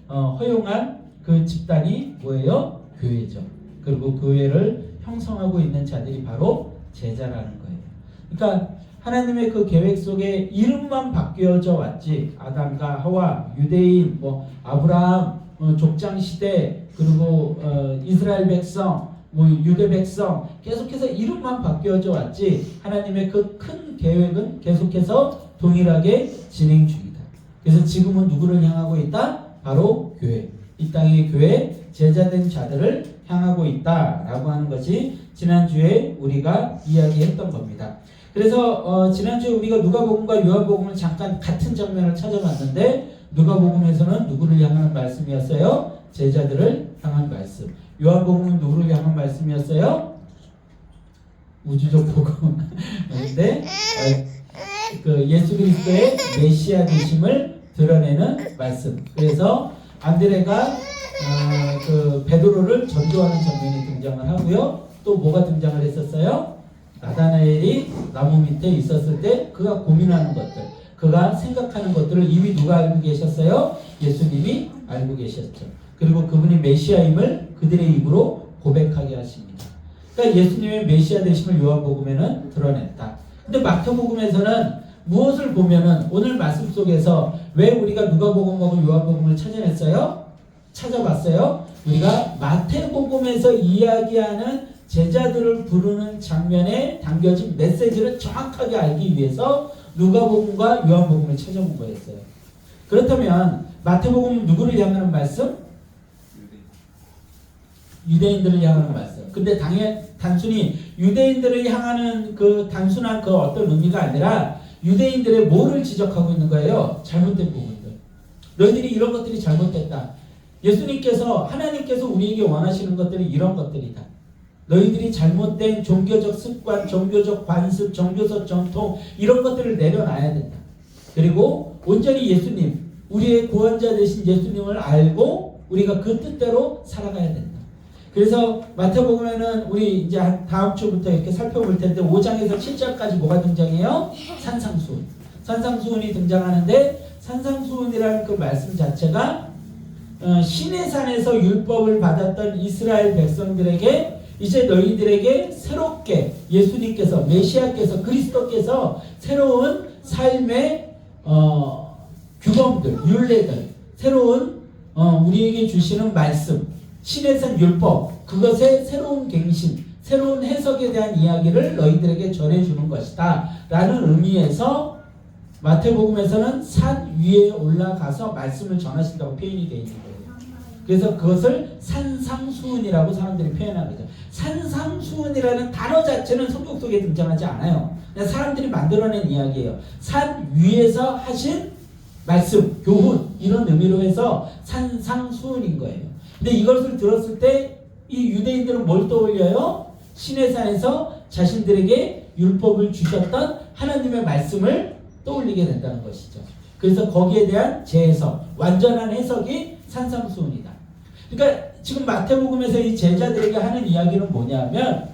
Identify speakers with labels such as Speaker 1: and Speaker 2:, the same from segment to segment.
Speaker 1: 허용한 그 집단이 뭐예요? 교회죠. 그리고 교회를 형성하고 있는 자들이 바로 제자라는 거예요. 그러니까 하나님의 그 계획 속에 이름만 바뀌어져 왔지, 아담과 하와, 유대인, 아브라함, 족장 시대, 그리고 이스라엘 백성, 유대 백성, 계속해서 이름만 바뀌어져 왔지, 하나님의 그 큰 계획은 계속해서 동일하게 진행 중이다. 그래서 지금은 누구를 향하고 있다? 바로 교회, 이 땅의 교회, 제자된 자들을 향하고 있다라고 하는 것이 지난주에 우리가 이야기했던 겁니다. 그래서 지난주에 우리가 누가복음과 요한복음을 잠깐 같은 장면을 찾아봤는데, 누가복음에서는 누구를 향하는 말씀이었어요? 제자들을 향한 말씀. 요한복음은 누구를 향한 말씀이었어요? 우주적 복음인데 그 예수 그리스도의 메시아 되심을 드러내는 말씀. 그래서 안드레가 그 베드로를 전도하는 장면이 등장을 하고요. 또 뭐가 등장을 했었어요? 나다나엘이 나무 밑에 있었을 때 그가 고민하는 것들, 그가 생각하는 것들을 이미 누가 알고 계셨어요? 예수님이 알고 계셨죠. 그리고 그분이 메시아임을 그들의 입으로 고백하게 하십니다. 그러니까 예수님의 메시아 되심을 요한복음에는 드러냈다. 근데 마태복음에서는 무엇을 보면은, 오늘 말씀 속에서 왜 우리가 누가복음하고 요한복음을 찾아봤어요? 우리가 마태복음에서 이야기하는 제자들을 부르는 장면에 담겨진 메시지를 정확하게 알기 위해서 누가복음과 요한복음을 찾아본 거였어요. 그렇다면 마태복음은 누구를 향하는 말씀? 유대인들을 향하는 말씀. 근데 단순히 유대인들을 향하는 그 단순한 그 어떤 의미가 아니라 유대인들의 뭐를 지적하고 있는 거예요? 잘못된 부분들. 너희들이 이런 것들이 잘못됐다. 예수님께서, 하나님께서 우리에게 원하시는 것들이 이런 것들이다. 너희들이 잘못된 종교적 습관, 종교적 관습, 종교적 전통, 이런 것들을 내려놔야 된다. 그리고 온전히 예수님, 우리의 구원자 되신 예수님을 알고 우리가 그 뜻대로 살아가야 된다. 그래서 마태복음에는 우리 이제 다음 주부터 이렇게 살펴볼 텐데 5장에서 7장까지 뭐가 등장해요? 산상수훈. 산상수훈이 등장하는데, 산상수훈이라는 그 말씀 자체가 시내산에서 율법을 받았던 이스라엘 백성들에게 이제 너희들에게 새롭게 예수님께서, 메시아께서, 그리스도께서 새로운 삶의 규범들, 율례들, 새로운 우리에게 주시는 말씀, 시내산 율법, 그것의 새로운 갱신, 새로운 해석에 대한 이야기를 너희들에게 전해주는 것이다 라는 의미에서 마태복음에서는 산 위에 올라가서 말씀을 전하신다고 표현이 되어 있는 거예요. 그래서 그것을 산상수훈이라고 사람들이 표현하는 거죠. 산상수훈이라는 단어 자체는 성경 속에 등장하지 않아요. 그냥 사람들이 만들어낸 이야기예요. 산 위에서 하신 말씀, 교훈, 이런 의미로 해서 산상수훈인 거예요. 근데 이것을 들었을 때 이 유대인들은 뭘 떠올려요? 시내산에서 자신들에게 율법을 주셨던 하나님의 말씀을 떠올리게 된다는 것이죠. 그래서 거기에 대한 재해석, 완전한 해석이 산상수훈이다. 그러니까 지금 마태복음에서 이 제자들에게 하는 이야기는 뭐냐면,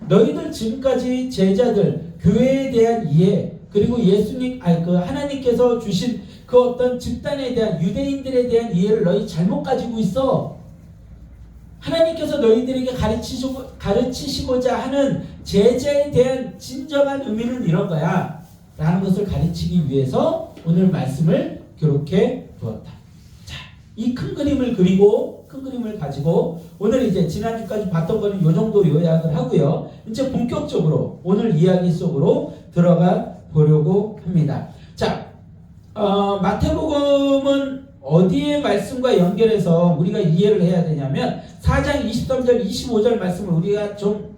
Speaker 1: 너희들 지금까지 제자들, 교회에 대한 이해, 그리고 하나님께서 주신 그 어떤 집단에 대한, 유대인들에 대한 이해를 너희 잘못 가지고 있어. 하나님께서 너희들에게 가르치시고자 하는 제자에 대한 진정한 의미는 이런 거야 라는 것을 가르치기 위해서 오늘 말씀을 기록해 두었다. 자, 이 큰 그림을 그리고, 큰 그림을 가지고 오늘 이제 지난주까지 봤던 거는 이 정도 요약을 하고요. 이제 본격적으로 오늘 이야기 속으로 들어가 보려고 합니다. 자, 마태복음은 어디에 말씀과 연결해서 우리가 이해를 해야 되냐면 4장 23절 25절 말씀을 우리가 좀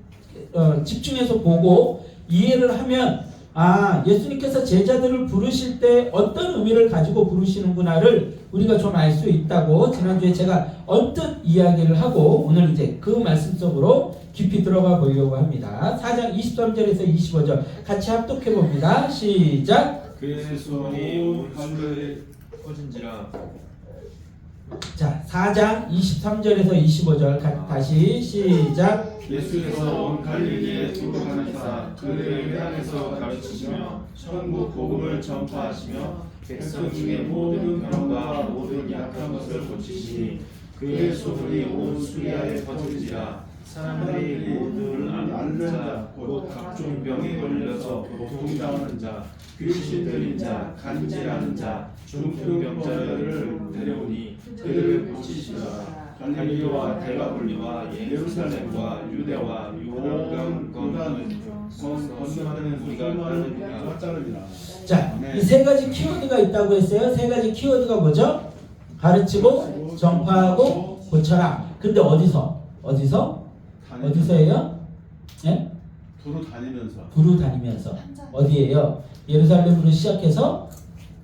Speaker 1: 집중해서 보고 이해를 하면, 예수님께서 제자들을 부르실 때 어떤 의미를 가지고 부르시는구나를 우리가 좀 알 수 있다고 지난주에 제가 언뜻 이야기를 하고, 오늘 이제 그 말씀 속으로 깊이 들어가 보려고 합니다. 4장 23절에서 25절 같이 합독해 봅니다. 시작.
Speaker 2: 그의 손이 하늘에 퍼진지라.
Speaker 1: 자, 4장 23절에서 25절 다시 시작.
Speaker 2: 예수께서 온 갈릴리에 두루 다니사 그들의 회당에서 가르치시며 천국 복음을 전파하시며 백성 중에 모든 병과 모든 약한 것을 고치시니 그의 소문이 온 수리아에 퍼진지라. 사람들이 모든 앓는 자, 곧 각종 병에 걸려서 고통이 당하는 자, 귀신 들린 자, 간질하는 자, 중풍병자를 데려오니 그들을 고치시라. 갈릴리와 데가볼리와 예루살렘과 유대와 요단 건너는 우리가 따르니라.
Speaker 1: 자, 이 세 가지 키워드가 있다고 했어요. 세 가지 키워드가 뭐죠? 가르치고, 전파하고, 고쳐라. 근데 어디서예요? 예? 두루 다니면서. 어디예요? 예루살렘으로 시작해서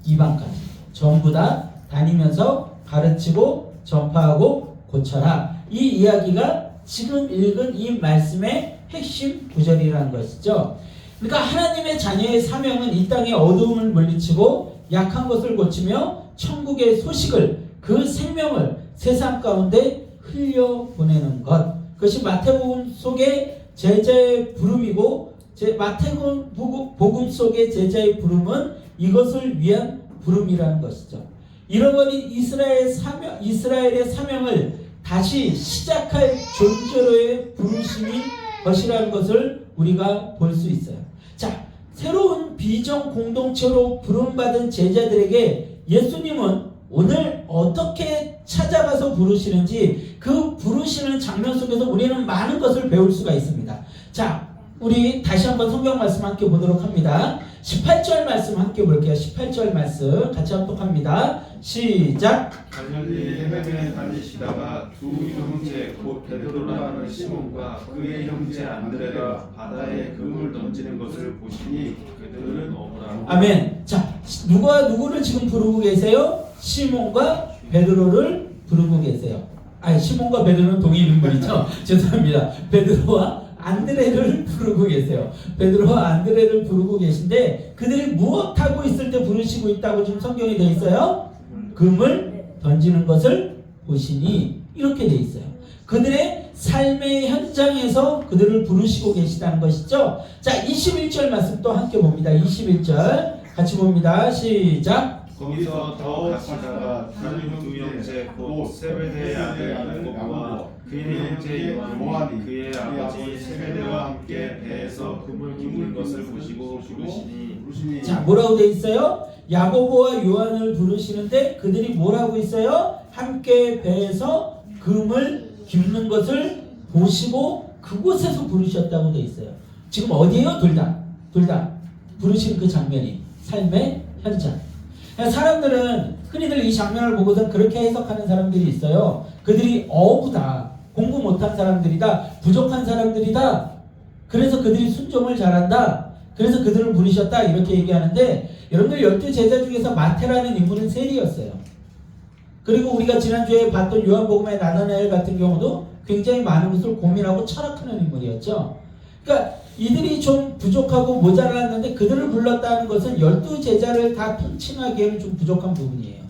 Speaker 1: 이방까지 전부 다 다니면서 가르치고 전파하고 고쳐라. 이 이야기가 지금 읽은 이 말씀의 핵심 구절이라는 것이죠. 그러니까 하나님의 자녀의 사명은 이 땅의 어두움을 물리치고 약한 것을 고치며 천국의 소식을, 그 생명을 세상 가운데 흘려보내는 것. 그것이 마태복음 속의 제자의 부름이고, 마태복음 속의 제자의 부름은 이것을 위한 부름이라는 것이죠. 잃어버린 이스라엘의 사명을 다시 시작할 존재로의 부르심이 것이라는 것을 우리가 볼 수 있어요. 자, 새로운 비전 공동체로 부름받은 제자들에게 예수님은 오늘 어떻게 찾아가서 부르시는지, 그 부르시는 장면 속에서 우리는 많은 것을 배울 수가 있습니다. 자, 우리 다시 한번 성경 말씀 함께 보도록 합니다. 18절 말씀 함께 볼게요. 18절 말씀 같이 합독합니다. 시작.
Speaker 2: 갈릴리 해변에 다니시다가 두 형제 곧 베드로라는 시몬과 그의 형제 안드레가 바다에 그물 던지는 것을 보시니 그들은 어머나.
Speaker 1: 아멘. 자, 누구를 지금 부르고 계세요? 시몬과 베드로를 부르고 계세요. 아니, 시몬과 베드로는 동일 인물이죠. 죄송합니다. 베드로와 안드레를 부르고 계세요. 베드로와 안드레를 부르고 계신데, 그들이 무엇하고 있을 때 부르시고 있다고 지금 성경에 되어 있어요? 금을 던지는 것을 보시니, 이렇게 되어 있어요. 그들의 삶의 현장에서 그들을 부르시고 계시다는 것이죠. 자, 21절 말씀 또 함께 봅니다. 21절 같이 봅니다. 시작.
Speaker 2: 거기서 더 가시다가 다른 두 형제 곧 세베대의 아들 야고보와 그의 형제 요한이 그의 아버지 세베대와 함께 배에서 금을 깃는 것을 보시고 부르시니.
Speaker 1: 자, 뭐라고 돼 있어요? 야고보와 요한을 부르시는데 그들이 뭐라고 있어요? 함께 배에서 금을 깃는 것을 보시고 그곳에서 부르셨다고 돼 있어요. 지금 어디에요? 둘 다 부르시는 그 장면이 삶의 현장. 사람들은 흔히들 이 장면을 보고서 그렇게 해석하는 사람들이 있어요. 그들이 어부다, 공부 못한 사람들이다, 부족한 사람들이다, 그래서 그들이 순종을 잘한다, 그래서 그들을 부르셨다, 이렇게 얘기하는데, 여러분들 12제자 중에서 마태라는 인물은 세리였어요. 그리고 우리가 지난주에 봤던 요한복음의 나다나엘 같은 경우도 굉장히 많은 것을 고민하고 철학하는 인물이었죠. 그러니까 이들이 좀 부족하고 모자랐는데 그들을 불렀다는 것은 12제자를 다 통칭하기에는 좀 부족한 부분이에요.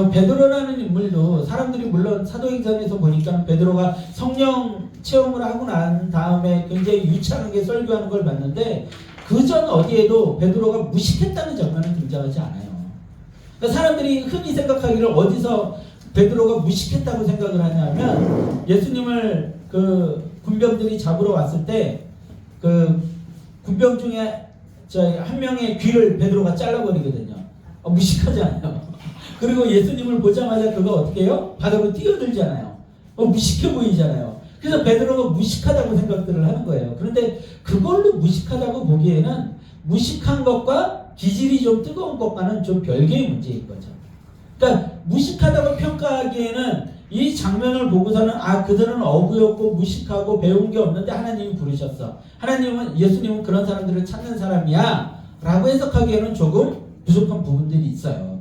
Speaker 1: 베드로라는 인물도 사람들이 물론 사도행전에서 보니까 베드로가 성령 체험을 하고 난 다음에 굉장히 유창하게 설교하는 걸 봤는데, 그 전 어디에도 베드로가 무식했다는 장면은 등장하지 않아요. 그러니까 사람들이 흔히 생각하기를 어디서 베드로가 무식했다고 생각을 하냐면, 예수님을 그 군병들이 잡으러 왔을 때 그 군병 중에 한 명의 귀를 베드로가 잘라버리거든요. 무식하지 않아요. 그리고 예수님을 보자마자 그거 어떻게 해요? 바다로 뛰어들잖아요. 무식해 보이잖아요. 그래서 베드로가 무식하다고 생각들을 하는 거예요. 그런데 그걸로 무식하다고 보기에는 무식한 것과 기질이 좀 뜨거운 것과는 좀 별개의 문제인 거죠. 그러니까 무식하다고 평가하기에는 이 장면을 보고서는 그들은 어부였고 무식하고 배운 게 없는데 하나님이 부르셨어. 예수님은 그런 사람들을 찾는 사람이야 라고 해석하기에는 조금 부족한 부분들이 있어요.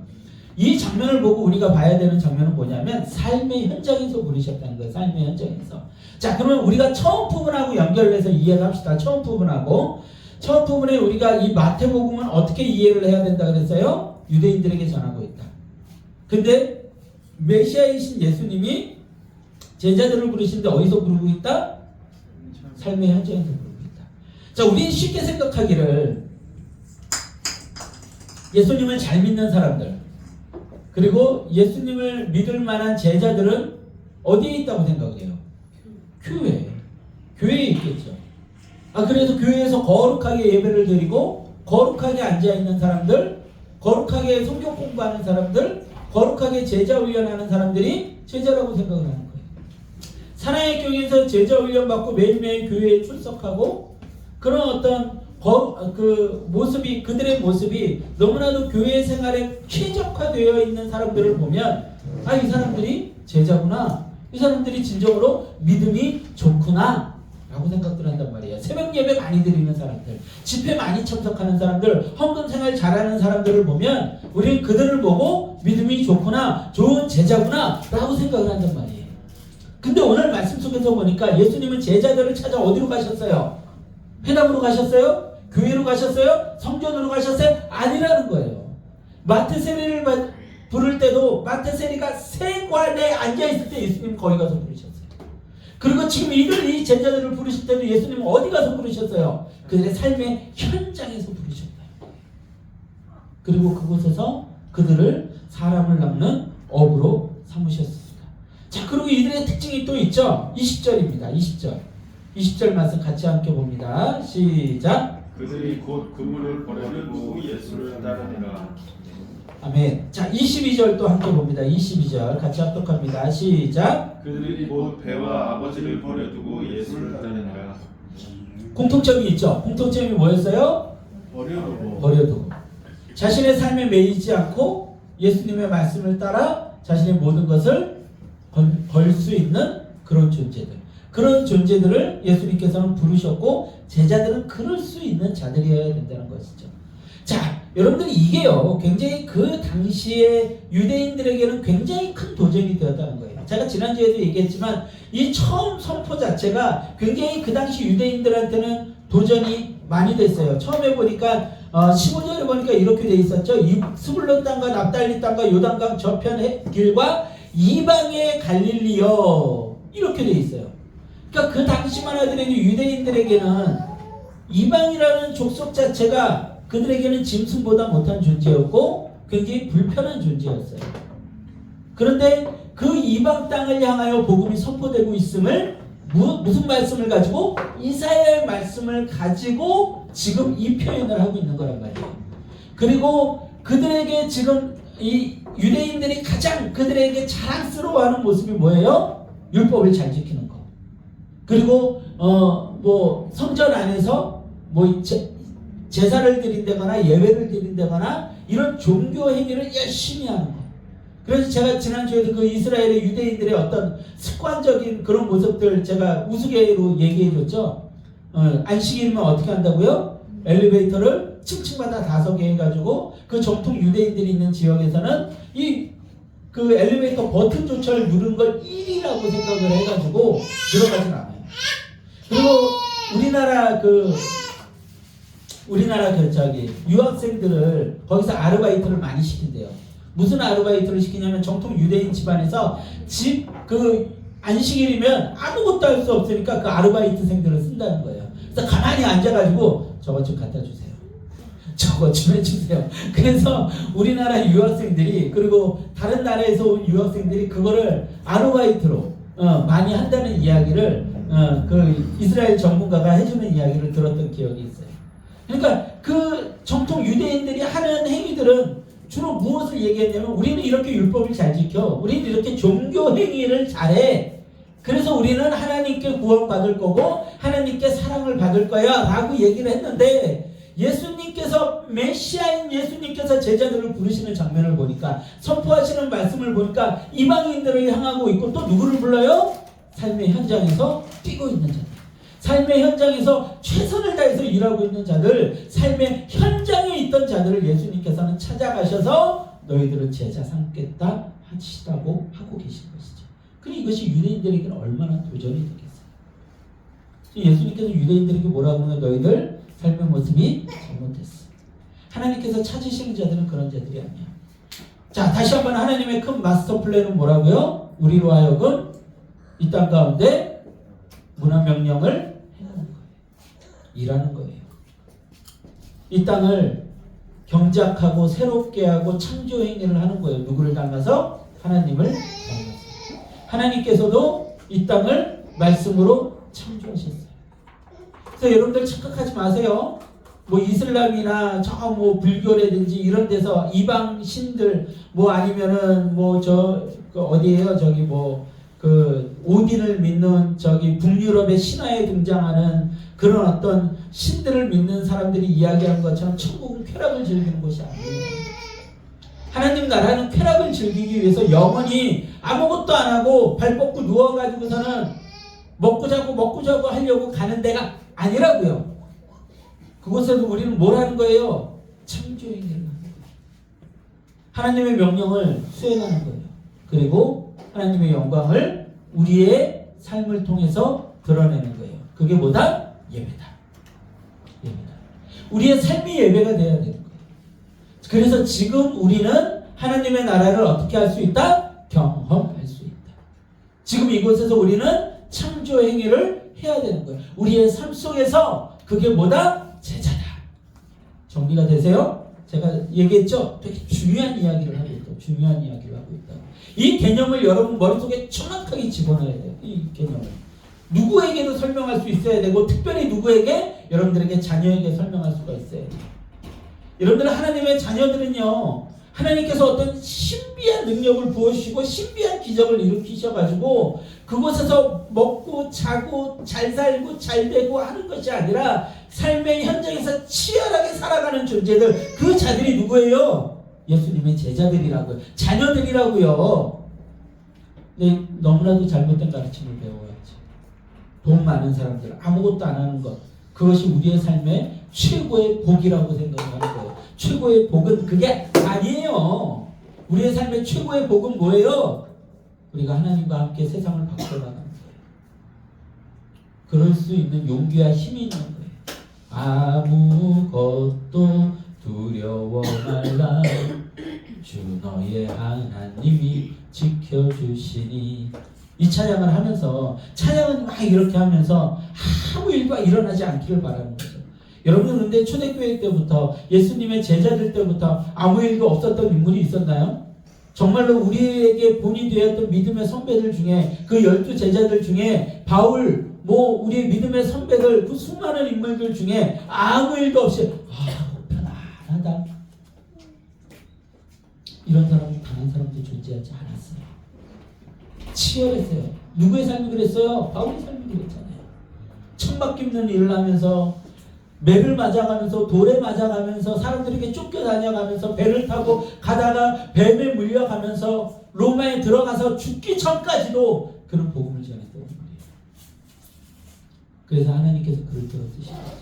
Speaker 1: 이 장면을 보고 우리가 봐야 되는 장면은 뭐냐면 삶의 현장에서 부르셨다는 거예요. 삶의 현장에서. 자, 그러면 우리가 처음 부분하고 연결해서 이해를 합시다. 처음 부분에 우리가 이 마태복음은 어떻게 이해를 해야 된다 그랬어요? 유대인들에게 전하고 있다. 근데 메시아이신 예수님이 제자들을 부르시는데 어디서 부르고 있다? 삶의 현장에서 부르고 있다. 자, 우리는 쉽게 생각하기를 예수님을 잘 믿는 사람들, 그리고 예수님을 믿을 만한 제자들은 어디에 있다고 생각해요? 교회에 있겠죠. 그래서 교회에서 거룩하게 예배를 드리고 거룩하게 앉아있는 사람들, 거룩하게 성경 공부하는 사람들, 거룩하게 제자훈련하는 사람들이 제자라고 생각을 하는 거예요. 사랑의 교회에서 제자훈련 받고 매일매일 교회에 출석하고 그런 어떤 모습이, 그들의 모습이 너무나도 교회 생활에 최적화되어 있는 사람들을 보면 이 사람들이 제자구나, 이 사람들이 진정으로 믿음이 좋구나 라고 생각들 한단 말이에요. 새벽 예배 많이 드리는 사람들, 집회 많이 참석하는 사람들, 헌금 생활 잘하는 사람들을 보면 우리는 그들을 보고 믿음이 좋구나, 좋은 제자구나 라고 생각을 한단 말이에요. 근데 오늘 말씀 속에서 보니까 예수님은 제자들을 찾아 어디로 가셨어요? 회당으로 가셨어요? 교회로 가셨어요? 성전으로 가셨어요? 아니라는 거예요. 마태 세리를 부를 때도 마태 세리가 세관에 앉아있을 때 예수님 거기 가서 부르셨어요. 그리고 지금 이 제자들을 부르실 때도 예수님은 어디 가서 부르셨어요? 그들의 삶의 현장에서 부르셨다. 그리고 그곳에서 그들을 사람을 낚는 어부로 삼으셨습니다. 자, 그리고 이들의 특징이 또 있죠. 20절입니다. 20절 말씀 같이 함께 봅니다. 시작.
Speaker 2: 그들이 곧 그물을 버려두고 예수를 따르니라.
Speaker 1: 아멘. 자, 22절 또 함께 봅니다. 22절 같이 합독합니다. 시작.
Speaker 2: 그들이 곧 배와 아버지를 버려두고 예수를 따르니라.
Speaker 1: 공통점이 있죠. 공통점이 뭐였어요? 버려두고. 자신의 삶에 매이지 않고 예수님의 말씀을 따라 자신의 모든 것을 걸 수 있는 그런 존재들. 그런 존재들을 예수님께서는 부르셨고 제자들은 그럴 수 있는 자들이어야 된다는 것이죠. 자, 여러분들이 이게요, 굉장히 그 당시에 유대인들에게는 굉장히 큰 도전이 되었다는 거예요. 제가 지난주에도 얘기했지만 이 처음 선포 자체가 굉장히 그 당시 유대인들한테는 도전이 많이 됐어요. 처음에 보니까 15절에 보니까 이렇게 돼 있었죠. 스불론 땅과 납달리 땅과 요단강 저편 길과 이방의 갈릴리여, 이렇게 돼 있어요. 그러니까 그 당시만 하더라도 유대인들에게는 이방이라는 족속 자체가 그들에게는 짐승보다 못한 존재였고 굉장히 불편한 존재였어요. 그런데 그 이방 땅을 향하여 복음이 선포되고 있음을 무슨 말씀을 가지고? 이사야의 말씀을 가지고 지금 이 표현을 하고 있는 거란 말이에요. 그리고 그들에게 지금 이 유대인들이 가장 그들에게 자랑스러워하는 모습이 뭐예요? 율법을 잘 지키는 거. 그리고 성전 안에서 제사를 드린다거나 예배를 드린다거나 이런 종교 행위를 열심히 하는 거. 그래서 제가 지난주에도 그 이스라엘의 유대인들의 어떤 습관적인 그런 모습들 제가 우스개로 얘기해 줬죠. 안식일이면 어떻게 한다고요? 엘리베이터를 층층마다 5개 해가지고 그 정통 유대인들이 있는 지역에서는 그 엘리베이터 버튼조차를 누른 걸 일이라고 생각을 해가지고 들어가진 않아요. 그리고 우리나라 유학생들을 거기서 아르바이트를 많이 시킨대요. 무슨 아르바이트를 시키냐면 정통 유대인 집안에서 안식일이면 아무것도 할 수 없으니까 그 아르바이트생들을 쓴다는 거예요. 그래서 가만히 앉아가지고 저것 좀 갖다 주세요. 저것 좀 해주세요. 그래서 우리나라 유학생들이, 그리고 다른 나라에서 온 유학생들이 그거를 아르바이트로 많이 한다는 이야기를 그 이스라엘 전문가가 해주는 이야기를 들었던 기억이 있어요. 그러니까 그 정통 유대인들이 하는 행위들은 주로 무엇을 얘기했냐면 우리는 이렇게 율법을 잘 지켜, 우리는 이렇게 종교 행위를 잘해, 그래서 우리는 하나님께 구원받을 거고 하나님께 사랑을 받을 거야 라고 얘기를 했는데, 예수님께서, 메시아인 예수님께서 제자들을 부르시는 장면을 보니까, 선포하시는 말씀을 보니까 이방인들을 향하고 있고 또 누구를 불러요? 삶의 현장에서 뛰고 있는 자들, 삶의 현장에서 최선을 다해서 일하고 있는 자들, 삶의 현장에 있던 자들을 예수님께서는 찾아가셔서 너희들은 제자 삼겠다 하시다고 하고 계신 것이죠. 그리고 이것이 유대인들에게는 얼마나 도전이 되겠어요. 예수님께서 유대인들에게 뭐라고 하면 너희들 삶의 모습이 잘못됐어. 하나님께서 찾으시는 자들은 그런 자들이 아니야. 자, 다시 한번 하나님의 큰 마스터 플랜은 뭐라고요? 우리로 하여금 이 땅 가운데 문화명령을 행하는 거예요. 일하는 거예요. 이 땅을 경작하고 새롭게 하고 창조 행위를 하는 거예요. 누구를 닮아서? 하나님을 닮아서. 하나님께서도 이 땅을 말씀으로 창조하셨어요. 그래서 여러분들 착각하지 마세요. 뭐 이슬람이나 저 뭐 불교라든지 이런 데서 이방 신들 뭐 아니면은 뭐 그 어디에요? 저기 뭐 그 오딘을 믿는 저기 북유럽의 신화에 등장하는 그런 어떤 신들을 믿는 사람들이 이야기한 것처럼 천국은 쾌락을 즐기는 곳이 아니에요. 하나님 나라는 쾌락을 즐기기 위해서 영원히 아무것도 안 하고 발 뻗고 누워가지고서는 먹고 자고 하려고 가는 데가 아니라고요. 그곳에서 우리는 뭘 하는 거예요? 창조행위를 하는 거예요. 하나님의 명령을 수행하는 거예요. 그리고 하나님의 영광을 우리의 삶을 통해서 드러내는 거예요. 그게 뭐다? 예배다. 예배다. 우리의 삶이 예배가 돼야 되는 거예요. 그래서 지금 우리는 하나님의 나라를 어떻게 할 수 있다? 경험할 수 있다. 지금 이곳에서 우리는 창조 행위를 해야 되는 거예요. 우리의 삶 속에서 그게 뭐다? 제자다. 정리가 되세요? 제가 얘기했죠? 되게 중요한 이야기를 하고 있다. 중요한 이야기를 하고 있다. 이 개념을 여러분 머릿속에 정확하게 집어넣어야 돼요. 이 개념을. 누구에게도 설명할 수 있어야 되고 특별히 누구에게? 여러분들에게 자녀에게 설명할 수가 있어야 돼요. 여러분들 하나님의 자녀들은요. 하나님께서 어떤 신비한 능력을 부어주시고 신비한 기적을 일으키셔가지고 그곳에서 먹고 자고 잘 살고 잘 되고 하는 것이 아니라 삶의 현장에서 치열하게 살아가는 존재들, 그 자들이 누구예요? 예수님의 제자들이라고요. 자녀들이라고요. 근데 너무나도 잘못된 가르침을 배워야지. 돈 많은 사람들, 아무것도 안 하는 것, 그것이 우리의 삶의 최고의 복이라고 생각하는 거예요. 최고의 복은 그게 아니에요. 우리의 삶의 최고의 복은 뭐예요? 우리가 하나님과 함께 세상을 바꿔나가는 거예요. 그럴 수 있는 용기와 힘이 있는 거예요. 아무것도 두려워 말라. 주 너의 하나님이 지켜주시니. 이 찬양을 하면서, 찬양은 막 이렇게 하면서 아무 일도 일어나지 않기를 바라는 거죠. 여러분, 근데 초대교회 때부터 예수님의 제자들 때부터 아무 일도 없었던 인물이 있었나요? 정말로 우리에게 본이 되었던 믿음의 선배들 중에, 그 12 제자들 중에 바울, 뭐 우리 믿음의 선배들, 그 수많은 인물들 중에 아무 일도 없이 편안하다, 이런 사람, 당한 사람도 존재하지 않았어요. 치열했어요. 누구의 삶이 그랬어요? 바울의 삶이 그랬잖아요. 천막 깁는 일을 하면서, 매를 맞아가면서, 돌에 맞아가면서, 사람들에게 쫓겨다녀가면서, 배를 타고 가다가 뱀에 물려가면서 로마에 들어가서 죽기 전까지도 그런 복음을 전했던 분이에요. 그래서 하나님께서 그를 들어주신 거죠.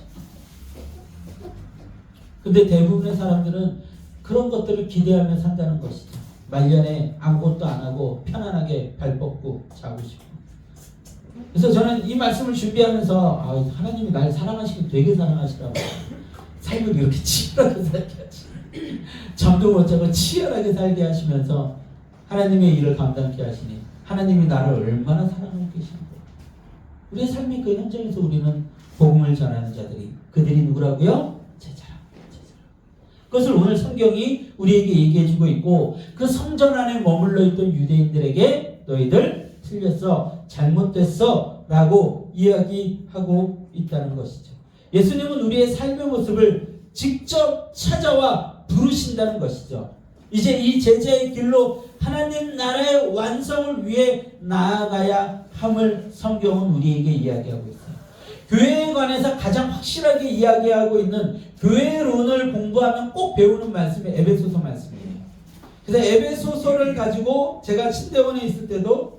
Speaker 1: 근데 대부분의 사람들은 그런 것들을 기대하며 산다는 것이죠. 말년에 아무것도 안 하고 편안하게 발 뻗고 자고 싶고. 그래서 저는 이 말씀을 준비하면서 하나님이 날 사랑하시고 되게 사랑하시라고, 삶을 이렇게 치열하게 살게 하시, 잠도 못 자고 치열하게 살게 하시면서 하나님의 일을 감당케 하시니 하나님이 나를 얼마나 사랑하고 계시는 거예요. 우리의 삶의 그 현장에서 우리는 복음을 전하는 자들이, 그들이 누구라고요? 제자라고. 그것을 오늘 성경이 우리에게 얘기해주고 있고, 그 성전 안에 머물러 있던 유대인들에게 너희들 틀렸어, 잘못됐어 라고 이야기하고 있다는 것이죠. 예수님은 우리의 삶의 모습을 직접 찾아와 부르신다는 것이죠. 이제 이 제자의 길로 하나님 나라의 완성을 위해 나아가야 함을 성경은 우리에게 이야기하고 있어요. 교회에 관해서 가장 확실하게 이야기하고 있는 교회론을 공부하면 꼭 배우는 말씀이 에베소서 말씀이에요. 그래서 에베소서를 가지고 제가 신대원에 있을 때도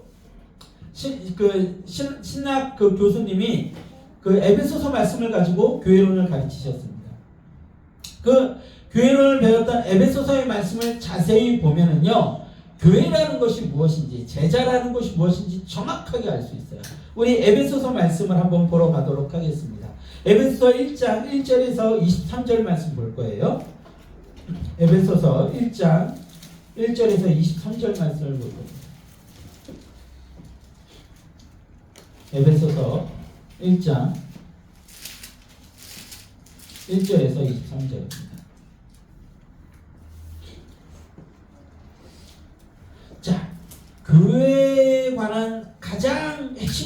Speaker 1: 신학 교수님이 그 에베소서 말씀을 가지고 교회론을 가르치셨습니다. 그 교회론을 배웠던 에베소서의 말씀을 자세히 보면은요, 교회라는 것이 무엇인지, 제자라는 것이 무엇인지 정확하게 알 수 있어요. 우리 에베소서 말씀을 한번 보러 가도록 하겠습니다. 에베소서 1장 1절에서 23절 말씀 볼 거예요. 에베소서 1장 1절에서 23절 말씀을 볼 겁니다. 에베소서 1장 1절에서 23절입니다.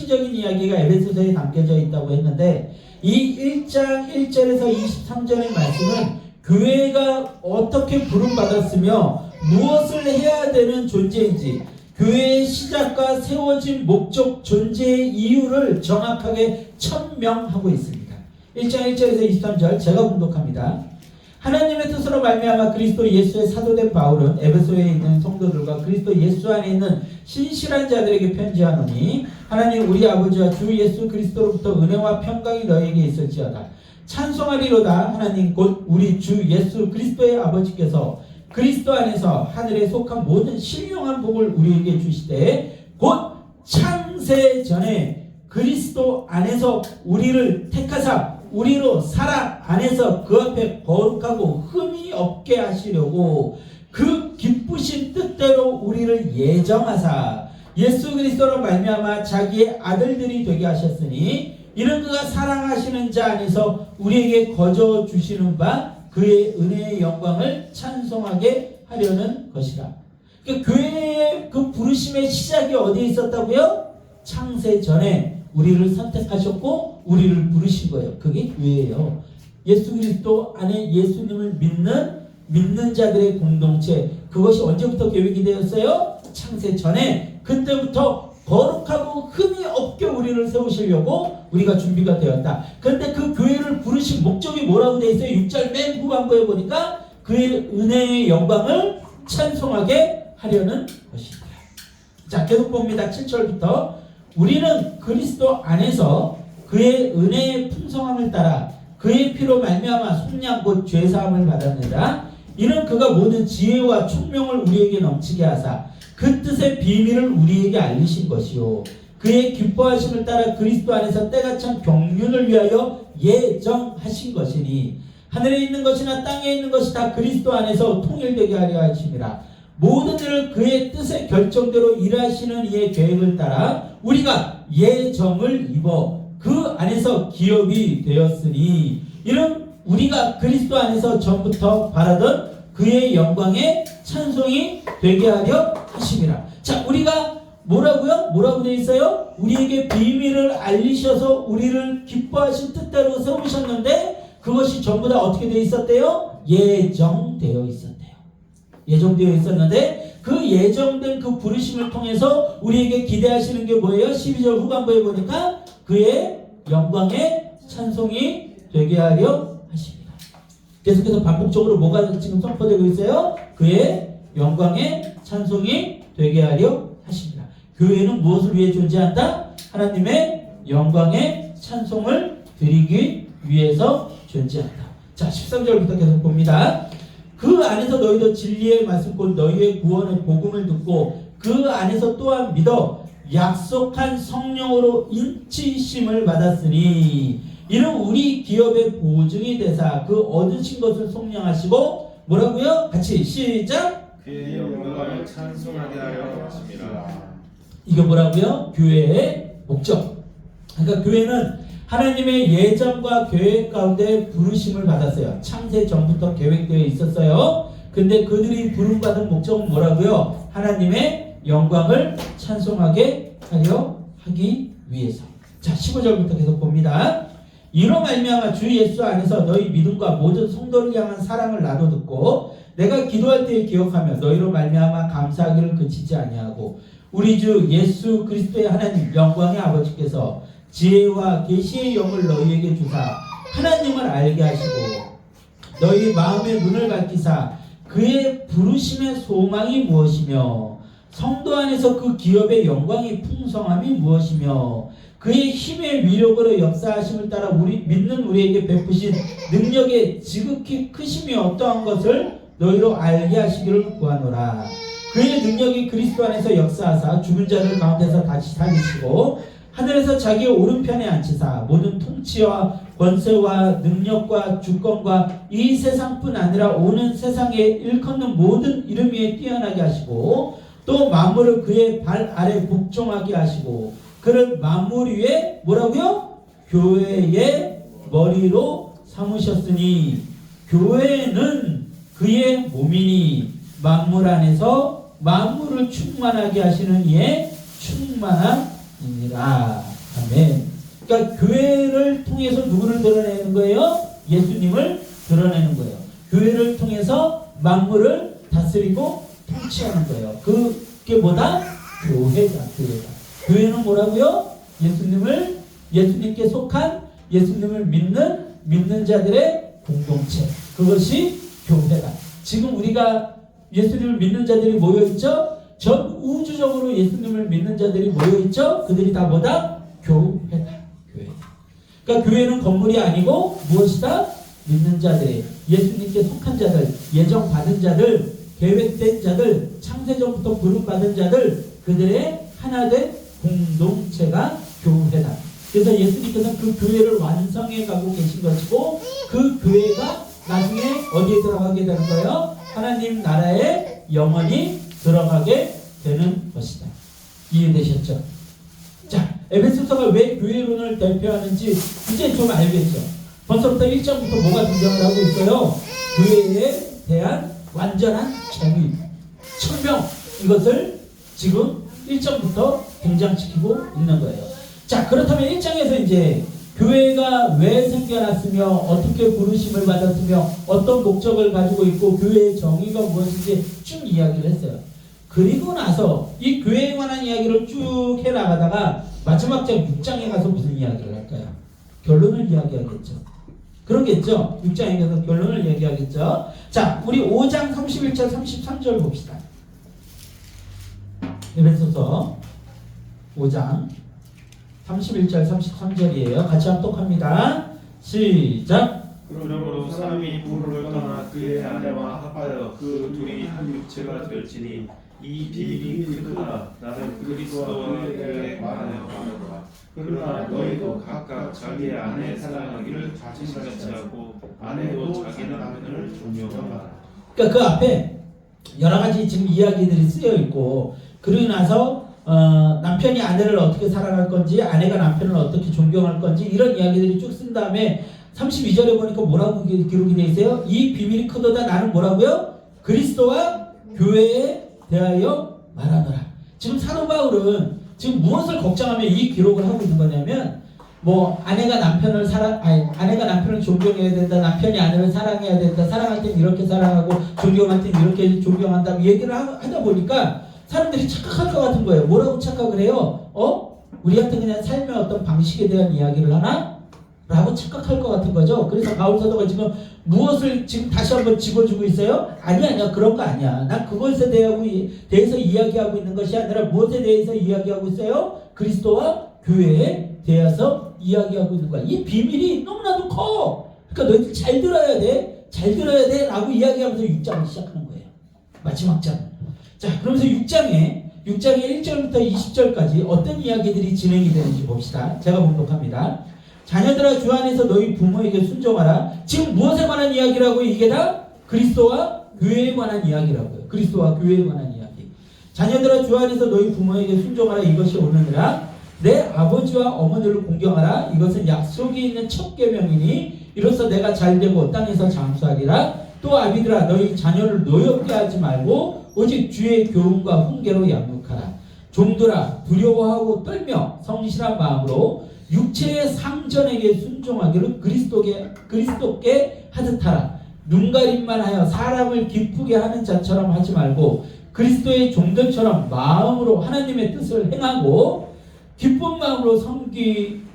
Speaker 1: 핵심적인 이야기가 에베소서에 담겨져 있다고 했는데 이 1장 1절에서 23절의 말씀은 교회가 어떻게 부름받았으며 무엇을 해야 되는 존재인지 교회의 시작과 세워진 목적, 존재의 이유를 정확하게 천명하고 있습니다. 1장 1절에서 23절 제가 공독합니다. 하나님의 뜻으로 말미암아 그리스도 예수의 사도된 바울은 에베소에 있는 성도들과 그리스도 예수 안에 있는 신실한 자들에게 편지하노니 하나님 우리 아버지와 주 예수 그리스도로부터 은혜와 평강이 너희에게 있을지어다. 찬송하리로다. 하나님 곧 우리 주 예수 그리스도의 아버지께서 그리스도 안에서 하늘에 속한 모든 신령한 복을 우리에게 주시되 곧 창세 전에 그리스도 안에서 우리를 택하사 우리로 사랑 안에서 그 앞에 거룩하고 흠이 없게 하시려고 그 기쁘신 뜻대로 우리를 예정하사 예수 그리스도로 말미암아 자기의 아들들이 되게 하셨으니 이는 그가 사랑하시는 자 안에서 우리에게 거저 주시는 바 그의 은혜의 영광을 찬송하게 하려는 것이라. 그러니까 교회의 그 부르심의 시작이 어디에 있었다고요? 창세 전에 우리를 선택하셨고 우리를 부르신 거예요. 그게 교회예요. 예수 그리스도 안에 예수님을 믿는 자들의 공동체. 그것이 언제부터 계획이 되었어요? 창세 전에. 그때부터 거룩하고 흠이 없게 우리를 세우시려고 우리가 준비가 되었다. 그런데 그 교회를 부르신 목적이 뭐라고 되어 있어요? 6절 맨 후반부에 보니까 그의 은혜의 영광을 찬송하게 하려는 것입니다. 자, 계속 봅니다. 7절부터 우리는 그리스도 안에서 그의 은혜의 풍성함을 따라 그의 피로 말미암아 속량 곧 죄사함을 받았느라. 이는 그가 모든 지혜와 총명을 우리에게 넘치게 하사 그 뜻의 비밀을 우리에게 알리신 것이요 그의 기뻐하심을 따라 그리스도 안에서 때가 참 경륜을 위하여 예정하신 것이니 하늘에 있는 것이나 땅에 있는 것이 다 그리스도 안에서 통일되게 하려 하심이라. 모든 일을 그의 뜻의 결정대로 일하시는 이의 계획을 따라 우리가 예정을 입어 그 안에서 기업이 되었으니 이는 우리가 그리스도 안에서 전부터 바라던 그의 영광의 찬송이 되게 하려 하심이라. 자, 우리가 뭐라고요? 뭐라고 되어 있어요? 우리에게 비밀을 알리셔서 우리를 기뻐하신 뜻대로 세우셨는데 그것이 전부 다 어떻게 되어 있었대요? 예정되어 있었대요. 예정되어 있었는데 그 예정된 그 부르심을 통해서 우리에게 기대하시는 게 뭐예요? 12절 후반부에 보니까 그의 영광의 찬송이 되게 하려 하십니다. 계속해서 반복적으로 뭐가 지금 선포되고 있어요? 그의 영광의 찬송이 되게 하려 하십니다. 교회는 무엇을 위해 존재한다? 하나님의 영광의 찬송을 드리기 위해서 존재한다. 자, 13절부터 계속 봅니다. 그 안에서 너희도 진리의 말씀 곧 너희의 구원의 복음을 듣고 그 안에서 또한 믿어 약속한 성령으로 인치심을 받았으니 이는 우리 기업의 보증이 되사 그 얻으신 것을 속량하시고 뭐라고요? 같이 시작!
Speaker 2: 그의 영광을 찬송하게 하려 하심이라.
Speaker 1: 이게 뭐라고요? 교회의 목적. 그러니까 교회는 하나님의 예정과 계획 가운데 부르심을 받았어요. 창세 전부터 계획되어 있었어요. 근데 그들이 부름받은 목적은 뭐라고요? 하나님의 영광을 찬송하게 하려 하기 위해서. 자, 15절부터 계속 봅니다. 이로 말미암아 주 예수 안에서 너희 믿음과 모든 성도를 향한 사랑을 나도 듣고 내가 기도할 때에 기억하며 너희로 말미암아 감사하기를 그치지 아니하고 우리 주 예수 그리스도의 하나님 영광의 아버지께서 지혜와 계시의 영을 너희에게 주사 하나님을 알게 하시고 너희 마음의 눈을 밝히사 그의 부르심의 소망이 무엇이며 성도 안에서 그 기업의 영광의 풍성함이 무엇이며 그의 힘의 위력으로 역사하심을 따라 믿는 우리에게 베푸신 능력의 지극히 크심이 어떠한 것을 너희로 알게 하시기를 구하노라. 그의 능력이 그리스도 안에서 역사하사 죽은 자를 가운데서 다시 살리시고 하늘에서 자기의 오른편에 앉히사 모든 통치와 권세와 능력과 주권과 이 세상뿐 아니라 오는 세상에 일컫는 모든 이름 위에 뛰어나게 하시고 또 만물을 그의 발 아래 복종하게 하시고 그를 만물 위에 뭐라고요? 교회의 머리로 삼으셨으니 교회는 그의 몸이니 만물 안에서 만물을 충만하게 하시는 이의 충만함이니라. 아멘. 그러니까 교회를 통해서 누구를 드러내는 거예요? 예수님을 드러내는 거예요. 교회를 통해서 만물을 다스리고 통치하는 거예요. 그게 뭐다? 교회다. 교회는 뭐라고요? 예수님께 속한, 예수님을 믿는 자들의 공동체. 그것이 교회다. 지금 우리가 예수님을 믿는 자들이 모여있죠? 전 우주적으로 예수님을 믿는 자들이 모여있죠? 그들이 다 뭐다? 교회다. 교회. 그러니까 교회는 건물이 아니고 무엇이다? 믿는 자들이, 예수님께 속한 자들, 예정받은 자들, 계획된 자들, 창세전부터 부름받은 자들, 그들의 하나된 공동체가 교회다. 그래서 예수님께서는 그 교회를 완성해 가고 계신 것이고, 그 교회가 나중에 어디에 들어가게 되는 거예요? 하나님 나라에 영원히 들어가게 되는 것이다. 이해되셨죠? 자, 에베소서가 왜 교회론을 대표하는지 이제 좀 알겠죠? 벌써부터 1장부터 뭐가 등장을 하고 있어요? 교회에 대한 완전한 정의, 천명, 이것을 지금 1장부터 등장시키고 있는 거예요. 자, 그렇다면 1장에서 이제 교회가 왜 생겨났으며 어떻게 부르심을 받았으며 어떤 목적을 가지고 있고 교회의 정의가 무엇인지 쭉 이야기를 했어요. 그리고 나서 이 교회에 관한 이야기를 쭉 해나가다가 마지막 장 6장에 가서 무슨 이야기를 할까요? 결론을 이야기하겠죠. 그러겠죠? 6장에 가서 결론을 이야기하겠죠. 자, 우리 5장 31절 33절 봅시다. 에베소서 5장 31절 33절이에요. 같이 합독합니다. 시작.
Speaker 2: 그러므로 사람이 부모를 떠나 그의 아내와 합하여 그 둘이 한 육체가 될지니 이 비밀이 크다. 나는 그리스도와 교회에 관하여 말하노라. 그러나 너희도 각각 자기의 아내 사랑하기를 자신같이 하고 아내도 자기 남편을 존경하라.
Speaker 1: 그러니까 그 앞에 여러 가지 지금 이야기들이 쓰여 있고, 그러고 나서 남편이 아내를 어떻게 사랑할 건지, 아내가 남편을 어떻게 존경할 건지, 이런 이야기들이 쭉 쓴 다음에 32절에 보니까 뭐라고 기록이 되어 있어요? 이 비밀이 크도다. 나는 뭐라고요? 그리스도와 교회에 대하여 말하노라. 지금 사도 바울은 지금 무엇을 걱정하며 이 기록을 하고 있는 거냐면, 뭐 아내가 남편을 존경해야 된다, 남편이 아내를 사랑해야 된다, 사랑할 땐 이렇게 사랑하고 존경할 땐 이렇게 존경한다, 얘기를 하다 보니까 사람들이 착각할 것 같은 거예요. 뭐라고 착각을 해요? 우리한테 그냥 삶의 어떤 방식에 대한 이야기를 하나? 라고 착각할 것 같은 거죠. 그래서 바울 사도가 지금 무엇을 지금 다시 한번 집어주고 있어요? 아니야, 그런 거 아니야. 난 그것에 대해서 이야기하고 있는 것이 아니라 무엇에 대해서 이야기하고 있어요? 그리스도와 교회에 대해서 이야기하고 있는 거야. 이 비밀이 너무나도 커. 그러니까 너희들 잘 들어야 돼 라고 이야기하면서 6장을 시작하는 거예요. 마지막 장. 자, 그러면서 6장에 1절부터 20절까지 어떤 이야기들이 진행이 되는지 봅시다. 제가 봉독합니다. 자녀들아, 주 안에서 너희 부모에게 순종하라. 지금 무엇에 관한 이야기라고? 이게 다 그리스도와 교회에 관한 이야기라고요. 그리스도와 교회에 관한 이야기. 자녀들아, 주 안에서 너희 부모에게 순종하라. 이것이 옳으니라. 내 아버지와 어머니를 공경하라. 이것은 약속이 있는 첫 계명이니 이로써 내가 잘되고 땅에서 장수하리라. 또 아비들아, 너희 자녀를 노엽게 하지 말고 오직 주의 교훈과 훈계로 양육하라. 종들아, 두려워하고 떨며 성실한 마음으로 육체의 상전에게 순종하기를 그리스도께 하듯 하라. 눈가림만 하여 사람을 기쁘게 하는 자처럼 하지 말고 그리스도의 종들처럼 마음으로 하나님의 뜻을 행하고 기쁜 마음으로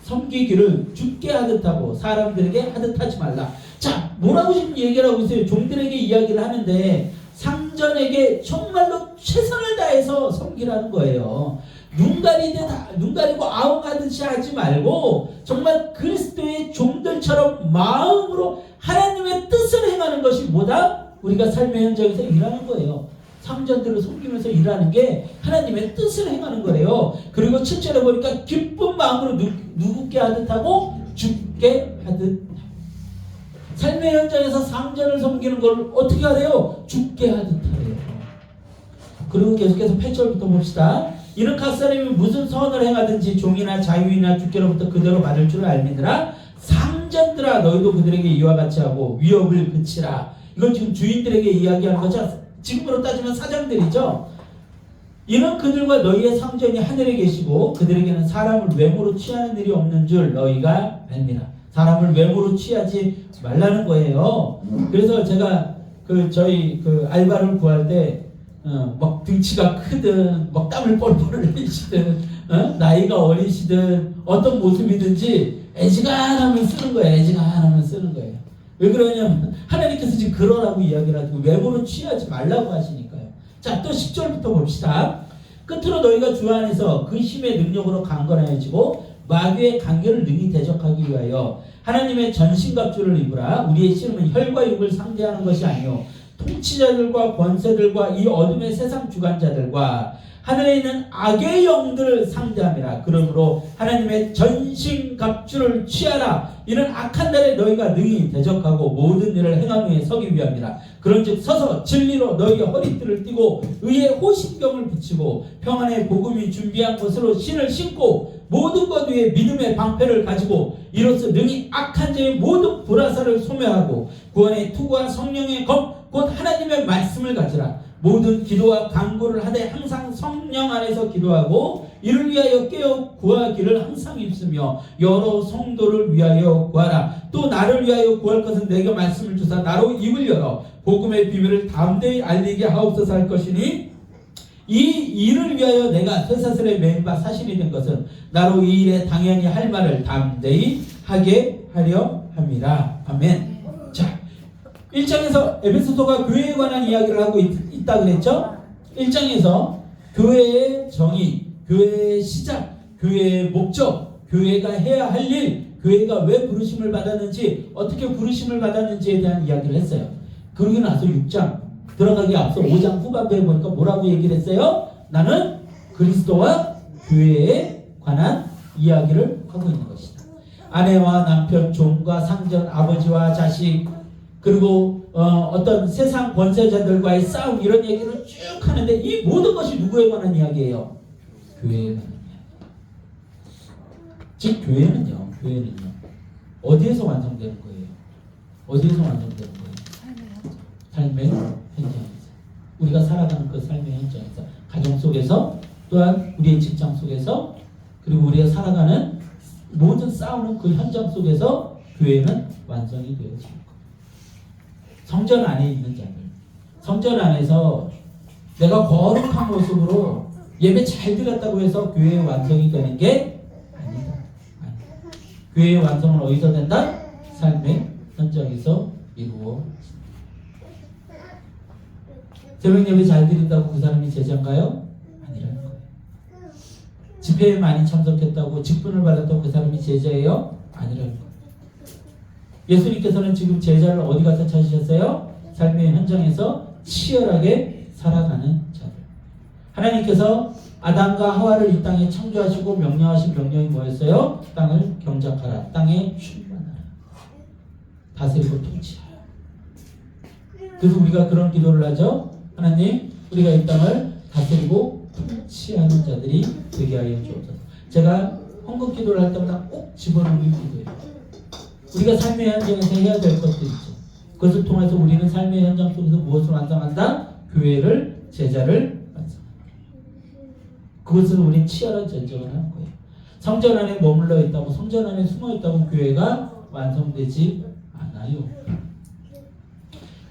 Speaker 1: 섬기기를 주께 하듯 하고 사람들에게 하듯 하지 말라. 자, 뭐라고 지금 얘기를 하고 있어요? 종들에게 이야기를 하는데 상전에게 정말로 최선을 다해서 섬기라는 거예요. 눈 가리고 아웅하듯이 하지 말고 정말 그리스도의 종들처럼 마음으로 하나님의 뜻을 행하는 것이 뭐다? 우리가 삶의 현장에서 일하는 거예요. 상전들을 섬기면서 일하는 게 하나님의 뜻을 행하는 거래요. 그리고 7절에 보니까 기쁜 마음으로 누구께 하듯 하고 주께 하듯. 삶의 현장에서 상전을 섬기는 걸 어떻게 하래요? 주께 하듯 하래요. 그리고 계속해서 8절부터 봅시다. 이는 각 사람이 무슨 선을 행하든지 종이나 자유이나 주께로부터 그대로 받을 줄 알미니라. 상전들아, 너희도 그들에게 이와 같이 하고 위협을 그치라. 이건 지금 주인들에게 이야기하는 거죠. 지금으로 따지면 사장들이죠. 이는 그들과 너희의 상전이 하늘에 계시고 그들에게는 사람을 외모로 취하는 일이 없는 줄 너희가 압니다. 사람을 외모로 취하지 말라는 거예요. 그래서 제가 저희 알바를 구할 때 막 등치가 크든 막 땀을 뻘뻘 흘리시든 나이가 어리시든 어떤 모습이든지 애지간하면 쓰는 거예요. 애지간하면 쓰는 거예요. 왜 그러냐면 하나님께서 지금 그러라고 이야기를 하고 외모로 취하지 말라고 하시니까요. 자, 또 10절부터 봅시다. 끝으로 너희가 주 안에서 그 힘의 능력으로 강건해지고 마귀의 간계를 능히 대적하기 위하여 하나님의 전신갑주를 입으라. 우리의 씨름은 혈과 육을 상대하는 것이 아니요 통치자들과 권세들과 이 어둠의 세상 주관자들과 하늘에 있는 악의 영들을 상대함이라. 그러므로 하나님의 전신갑주를 취하라. 이는 악한 날에 너희가 능히 대적하고 모든 일을 행한 후에 서기 위함이라. 그런즉 서서 진리로 너희의 허리띠를 띠고 의의 호심경을 붙이고 평안의 복음이 준비한 것으로 신을 신고 모든 것 위에 믿음의 방패를 가지고 이로써 능히 악한 자의 모든 불화살을 소멸하고 구원의 투구와 성령의 검 곧 하나님의 말씀을 가지라. 모든 기도와 간구를 하되 항상 성령 안에서 기도하고 이를 위하여 깨어 구하기를 항상 입으며 여러 성도를 위하여 구하라. 또 나를 위하여 구할 것은 내게 말씀을 주사 나로 입을 열어 복음의 비밀을 담대히 알리게 하옵소서 할 것이니 이 일을 위하여 내가 쇠사슬에 매인 바 사신이 된 것은 나로 이 일에 당연히 할 말을 담대히 하게 하려 함이라. 아멘. 자, 1장에서 에베소서가 교회에 관한 이야기를 하고 있다 그랬죠? 1장에서 교회의 정의, 교회의 시작, 교회의 목적, 교회가 해야 할 일, 교회가 왜 부르심을 받았는지, 어떻게 부르심을 받았는지에 대한 이야기를 했어요. 그러고 나서 6장 들어가기 앞서 5장 후반부에 보니까 뭐라고 얘기를 했어요? 나는 그리스도와 교회에 관한 이야기를 하고 있는 것이다. 아내와 남편, 종과 상전, 아버지와 자식, 그리고 어떤 세상 권세자들과의 싸움, 이런 얘기를 쭉 하는데 이 모든 것이 누구에 관한 이야기예요? 교회에 관한 이야기. 즉 교회는요 어디에서 완성되는 거예요? 어디에서 완성되는 거예요? 삶의 현장에서. 우리가 살아가는 그 삶의 현장에서, 가정 속에서, 또한 우리의 직장 속에서, 그리고 우리가 살아가는 모든 싸우는 그 현장 속에서 교회는 완성이 되어집니다. 성전 안에 있는 자들, 성전 안에서 내가 거룩한 모습으로 예배 잘 드렸다고 해서 교회의 완성이 되는 게 아니다. 교회의 완성은 어디서 된다? 삶의 현장에서 이루어진다. 새벽 예배 잘 드린다고 그 사람이 제자인가요? 아니라는 거예요. 집회에 많이 참석했다고 직분을 받았다고 그 사람이 제자예요? 아니라는 거예요. 예수님께서는 지금 제자를 어디 가서 찾으셨어요? 삶의 현장에서 치열하게 살아가는 자들. 하나님께서 아담과 하와를 이 땅에 창조하시고 명령하신 명령이 뭐였어요? 땅을 경작하라. 땅에 충만하라. 다스리고 통치하라. 그래서 우리가 그런 기도를 하죠. 하나님, 우리가 이 땅을 다스리고 통치하는 자들이 되게 하여 주옵소서. 제가 헌금 기도를 할 때마다 꼭 집어넣는 기도예요. 우리가 삶의 현장에서 해야 될 것도 있죠. 그것을 통해서 우리는 삶의 현장 속에서 무엇을 완성한다? 교회를, 제자를 완성한다. 그것은 우린 치열한 전쟁을 하는 거예요. 성전 안에 머물러 있다고, 성전 안에 숨어 있다고 교회가 완성되지 않아요.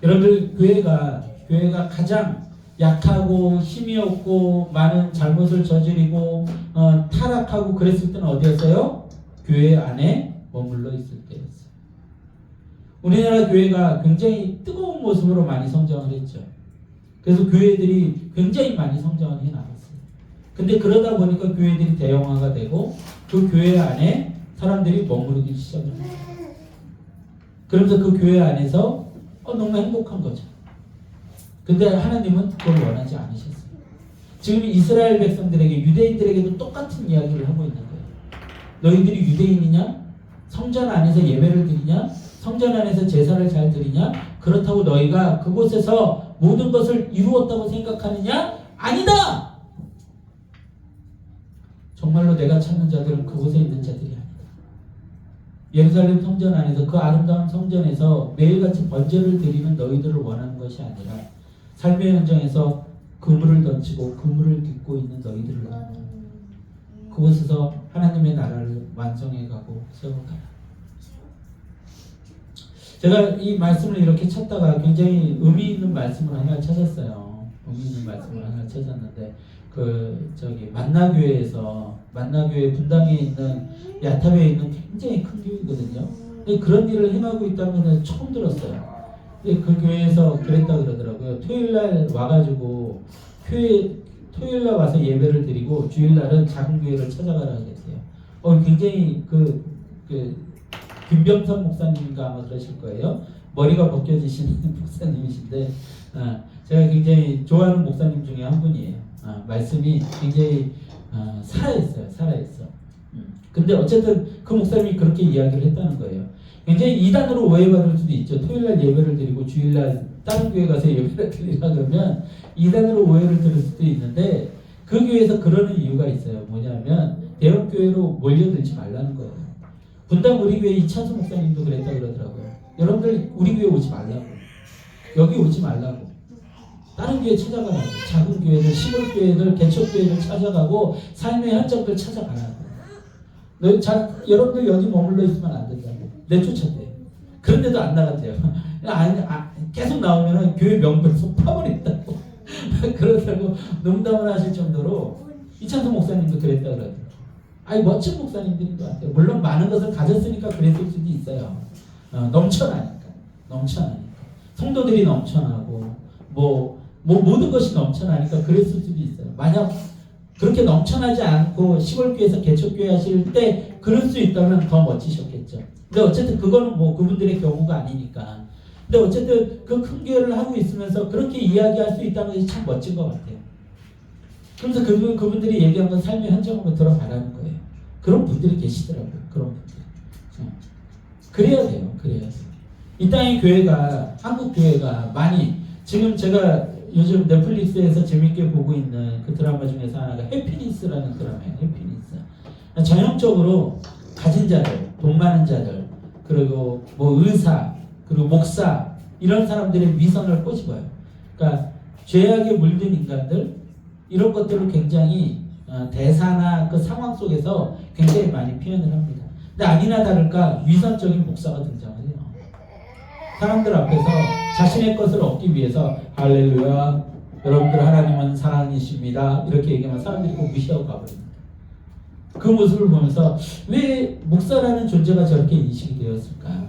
Speaker 1: 여러분들, 교회가 가장 약하고 힘이 없고 많은 잘못을 저지르고 타락하고 그랬을 때는 어디였어요? 교회 안에 머물러 있을 때였어요. 우리나라 교회가 굉장히 뜨거운 모습으로 많이 성장을 했죠. 그래서 교회들이 굉장히 많이 성장을 해나갔어요. 근데 그러다 보니까 교회들이 대형화가 되고 그 교회 안에 사람들이 머무르기 시작합니다. 그러면서 그 교회 안에서 너무 행복한 거죠. 근데 하나님은 그걸 원하지 않으셨어요. 지금 이스라엘 백성들에게, 유대인들에게도 똑같은 이야기를 하고 있는 거예요. 너희들이 유대인이냐? 성전 안에서 예배를 드리냐? 성전 안에서 제사를 잘 드리냐? 그렇다고 너희가 그곳에서 모든 것을 이루었다고 생각하느냐? 아니다! 정말로 내가 찾는 자들은 그곳에 있는 자들이 아니다. 예루살렘 성전 안에서, 그 아름다운 성전에서 매일같이 번제를 드리는 너희들을 원하는 것이 아니라 삶의 현장에서 그물을 던지고 그물을 딛고 있는 너희들을 그곳에서 하나님의 나라를 완성해가고 세워가라. 제가 이 말씀을 이렇게 찾다가 굉장히 의미 있는 말씀을 하나 찾았어요. 의미 있는 말씀을 하나 찾았는데 만나교회 분당에 있는 야탑에 있는 굉장히 큰 교회거든요. 그런 일을 행하고 있다는 건 처음 들었어요. 그 교회에서 그랬다 그러더라고요. 토요일날 와가지고 토요일날 와서 예배를 드리고 주일날은 작은 교회를 찾아가라 그랬어요. 굉장히 김병선 목사님인가 아마 그러실 거예요. 머리가 벗겨지시는 목사님이신데 제가 굉장히 좋아하는 목사님 중에 한 분이에요. 말씀이 굉장히 살아있어. 근데 어쨌든 그 목사님이 그렇게 이야기를 했다는 거예요. 굉장히 이단으로 오해받을 수도 있죠. 토요일날 예배를 드리고 주일날 다른 교회 가서 예배를 드리라 그러면 이단으로 오해를 들을 수도 있는데 그 교회에서 그러는 이유가 있어요. 뭐냐면 대형교회로 몰려들지 말라는 거예요. 분당 우리 교회 이찬수 목사님도 그랬다 그러더라고요. 여러분들 우리 교회 오지 말라고. 여기 오지 말라고. 다른 교회 찾아가라고. 작은 교회들, 시골 교회들, 개척 교회를 찾아가고 삶의 현장들 찾아가라고. 여러분들 여기 머물러 있으면 안 된다고. 내쫓았대요. 그런데도 안 나갔대요. 계속 나오면 교회 명분에서 파버린다고. 그렇다고 농담을 하실 정도로 이찬수 목사님도 그랬다 그러더라고요. 멋진 목사님들인 것 같아요. 물론 많은 것을 가졌으니까 그랬을 수도 있어요. 넘쳐나니까. 성도들이 넘쳐나고 모든 것이 넘쳐나니까 그랬을 수도 있어요. 만약 그렇게 넘쳐나지 않고 시골교회에서 개척교회 하실 때 그럴 수 있다면 더 멋지셨겠죠. 근데 어쨌든 그거는 그분들의 경우가 아니니까. 근데 어쨌든 그 큰 교회를 하고 있으면서 그렇게 이야기할 수 있다는 것이 참 멋진 것 같아요. 그래서 그분들이 얘기한 건 삶의 현장으로 들어가라는 거예요. 그런 분들이 계시더라고요. 그런 분들. 그래야 돼요. 이 땅의 교회가, 한국 교회가 많이, 지금 제가 요즘 넷플릭스에서 재밌게 보고 있는 그 드라마 중에서 하나가 해피니스라는 드라마예요. 해피니스. 전형적으로 가진 자들, 돈 많은 자들, 그리고 의사, 그리고 목사, 이런 사람들의 위선을 꼬집어요. 그러니까 죄악에 물든 인간들, 이런 것들을 굉장히 대사나 그 상황 속에서 굉장히 많이 표현을 합니다. 근데 아니나 다를까 위선적인 목사가 등장을 해요. 사람들 앞에서 자신의 것을 얻기 위해서 할렐루야, 여러분들 하나님은 사랑이십니다, 이렇게 얘기하면 사람들이 꼭 무시하고 가버립니다. 그 모습을 보면서 왜 목사라는 존재가 저렇게 인식이 되었을까?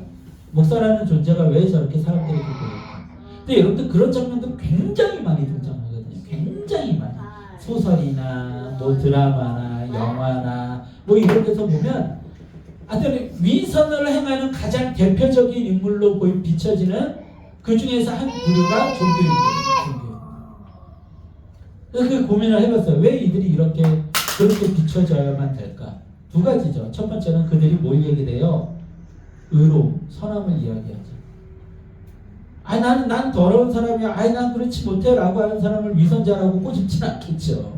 Speaker 1: 목사라는 존재가 왜 저렇게 사람들에게 보일까? 근데 여러분들 그런 장면도 굉장히 많이 등장하거든요. 굉장히 많이. 소설이나 드라마나 영화나 이런 데서 보면 하여튼 위선을 행하는 가장 대표적인 인물로 비춰지는 그 중에서 한 부류가 종교인들이에요. 그래서 그 고민을 해봤어요. 왜 이들이 그렇게 비춰져야만 될까? 두 가지죠. 첫 번째는 그들이 뭘 얘기해요? 의로움, 선함을 이야기하죠. 난 더러운 사람이야. 난 그렇지 못해. 라고 하는 사람을 위선자라고 꼬집진 않겠죠.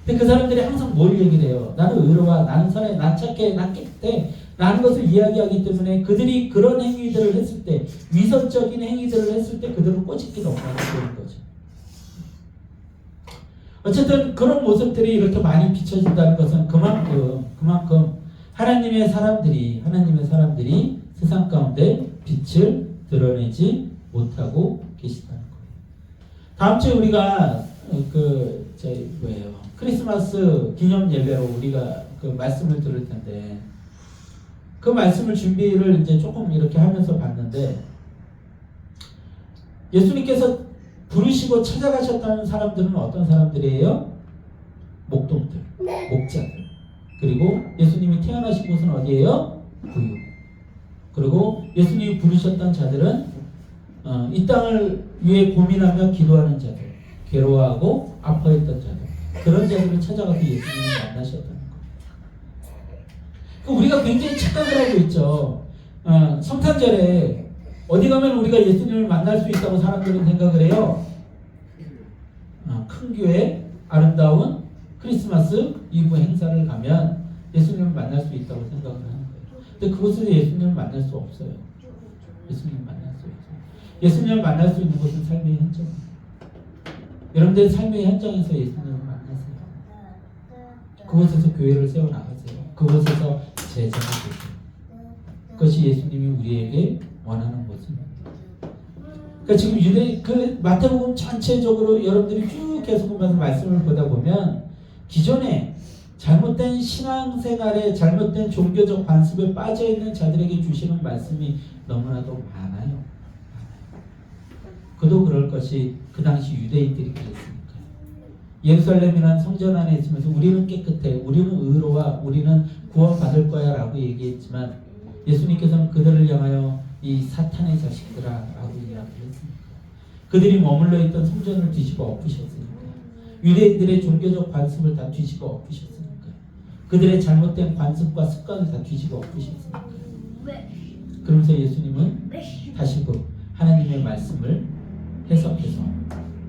Speaker 1: 근데 그 사람들이 항상 뭘 얘기를 해요? 나는 의로워. 나는 선해. 난 착해. 난 깨끗해. 라는 것을 이야기하기 때문에 그들이 그런 행위들을 했을 때, 위선적인 행위들을 했을 때 그들을 꼬집기 너무 많이 되는 거죠. 어쨌든 그런 모습들이 이렇게 많이 비춰진다는 것은 그만큼 하나님의 사람들이 세상 가운데 빛을 드러내지 못하고 계시다는 거예요. 다음 주에 우리가 크리스마스 기념 예배로 우리가 그 말씀을 들을 텐데, 그 말씀을 준비를 이제 조금 이렇게 하면서 봤는데, 예수님께서 부르시고 찾아가셨다는 사람들은 어떤 사람들이에요? 목동들, 목자들. 그리고 예수님이 태어나신 곳은 어디예요? 구유. 그리고 예수님이 부르셨던 자들은 이 땅을 위해 고민하며 기도하는 자들, 괴로워하고 아파했던 자들, 그런 자들을 찾아가서 예수님을 만나셨다는 거예요. 우리가 굉장히 착각을 하고 있죠. 성탄절에 어디 가면 우리가 예수님을 만날 수 있다고 사람들은 생각을 해요. 큰 교회, 아름다운 크리스마스 이브 행사를 가면 예수님을 만날 수 있다고 생각을 하는 거예요. 근데 그곳에서 예수님을 만날 수 없어요. 예수님을 만날 수 없어요. 예수님을 만날 수 있는 곳은 삶의 현장입니다. 여러분들 삶의 현장에서 예수님을 만나세요. 그곳에서 교회를 세워나가세요. 그곳에서 제자가 되세요. 그것이 예수님이 우리에게 원하는 모습입니다. 그러니까 지금 그 마태복음 전체적으로 여러분들이 쭉 계속 보면서 말씀을 보다 보면 기존에 잘못된 신앙생활에 잘못된 종교적 관습에 빠져있는 자들에게 주시는 말씀이 너무나도 많아요. 그도 그럴 것이 그 당시 유대인들이 그랬으니까요. 예루살렘이라는 성전 안에 있으면서 우리는 깨끗해, 우리는 의로와 우리는 구원받을 거야 라고 얘기했지만 예수님께서는 그들을 향하여 이 사탄의 자식들아 라고 이야기했습니다. 그들이 머물러 있던 성전을 뒤집어 엎으셨으니까, 유대인들의 종교적 관습을 다 뒤집어 엎으셨으니까, 그들의 잘못된 관습과 습관을 다 뒤집어 엎으셨으니까. 그러면서 예수님은 다시 그 하나님의 말씀을 해석해서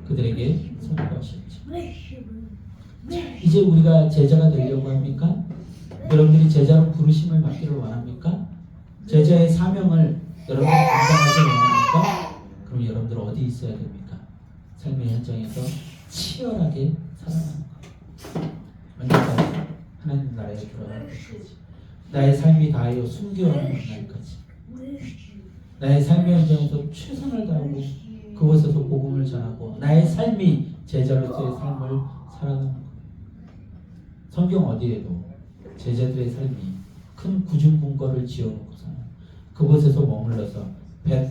Speaker 1: 그들에게 선포하셨죠. 이제 우리가 제자가 되려고 합니까? 여러분들이 제자로 부르심을 받기를 원합니까? 제자의 사명을 여러분들이 감당하기 원합니까? 그럼 여러분들 어디 있어야 됩니까? 삶의 현장에서 치열하게 살아가는 것. 언제까지? 하나님 나라에 들어갈 때까지. 나의 삶이 다하여 순교하는 날까지. 나의 삶의 현장에서 최선을 다하고 그곳에서 복음을 전하고 나의 삶이 제자로서의 삶을 살아가는 것. 성경 어디에도 제자들의 삶이 큰 구중궁궐을 지어놓고서는 그곳에서 머물러서 배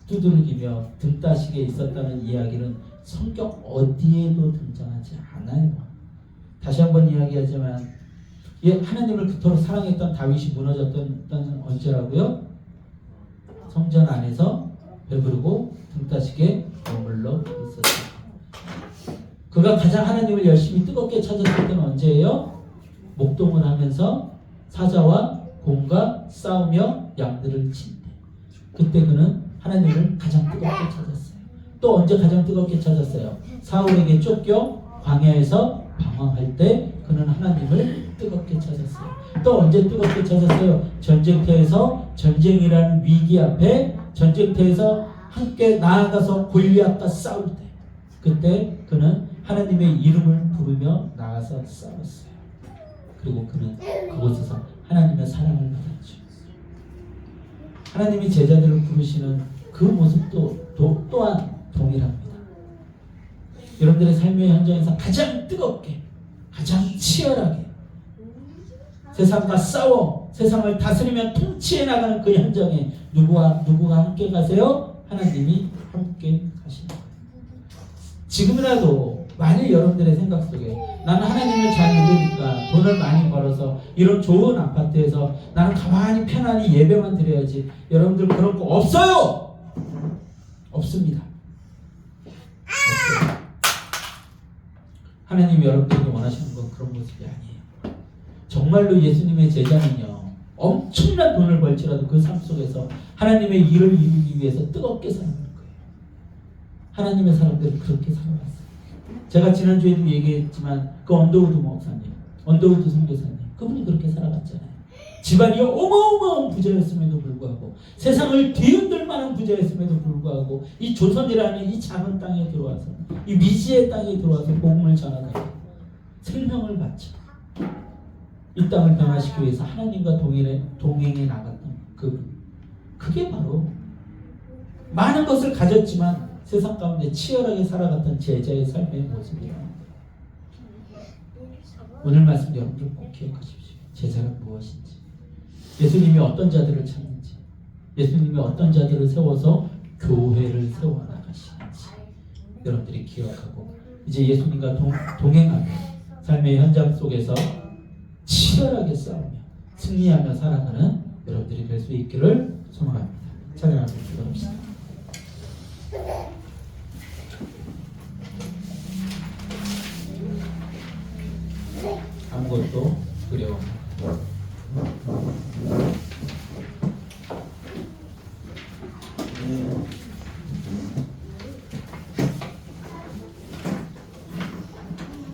Speaker 1: 두드리며 등 따시게 있었다는 이야기는 성경 어디에도 등장하지 않아요. 다시 한번 이야기하지만 하나님을 그토록 사랑했던 다윗이 무너졌던 때는 언제라고요? 성전 안에서 배부르고 등 따시게 머물러 있었어요. 그가 가장 하나님을 열심히 뜨겁게 찾았을 때는 언제예요? 목동을 하면서 사자와 곰과 싸우며 양들을 친 때. 그때 그는 하나님을 가장 뜨겁게 찾았어요. 또 언제 가장 뜨겁게 찾았어요? 사울에게 쫓겨 광야에서 방황할 때 그는 하나님을 뜨겁게 찾았어요. 또 언제 뜨겁게 찾았어요? 전쟁터에서 전쟁이라는 위기 앞에 전쟁터에서 함께 나아가서 골리앗과 싸울 때 그때 그는 하나님의 이름을 부르며 나아서 싸웠어요. 그리고 그는 그곳에서 하나님의 사랑을 받았죠. 하나님이 제자들을 부르시는 그 모습도 또한 동일합니다. 여러분들의 삶의 현장에서 가장 뜨겁게, 가장 치열하게 세상과 싸워 세상을 다스리며 통치해 나가는 그 현장에 누가 함께 가세요? 하나님이 함께 가십니다. 지금이라도 만일 여러분들의 생각 속에 나는 하나님을 잘 믿으니까 돈을 많이 벌어서 이런 좋은 아파트에서 나는 가만히 편안히 예배만 드려야지, 여러분들 그런 거 없어요. 없습니다. 없어요. 하나님이 여러분들에게 원하시는 건 그런 모습이 아니에요. 정말로 예수님의 제자는요, 엄청난 돈을 벌지라도 그 삶 속에서 하나님의 일을 이루기 위해서 뜨겁게 사는 거예요. 하나님의 사람들은 그렇게 살아왔어요. 제가 지난주에도 얘기했지만 그 언더우드 목사님, 언더우드 선교사님, 그분이 그렇게 살아갔잖아요. 집안이 어마어마한 부자였음에도 불구하고, 세상을 뒤흔들 만한 부자였음에도 불구하고, 이 조선이라는 이 작은 땅에 들어와서, 이 미지의 땅에 들어와서 복음을 전하다가 생명을 바쳐 이 땅을 변화시키기 위해서 하나님과 동행해 나갔던 그분. 그게 바로 많은 것을 가졌지만 세상 가운데 치열하게 살아갔던 제자의 삶의 모습이에요. 오늘 말씀 여러분들 꼭 기억하십시오. 제자는 무엇인지, 예수님이 어떤 자들을 찾는지, 예수님이 어떤 자들을 세워서 교회를 세워나가시는지 여러분들이 기억하고, 이제 예수님과 동행하며 삶의 현장 속에서 치열하게 싸우며 승리하며 살아가는 여러분들이 될 수 있기를 소망합니다. 찬양하며 기도합시다.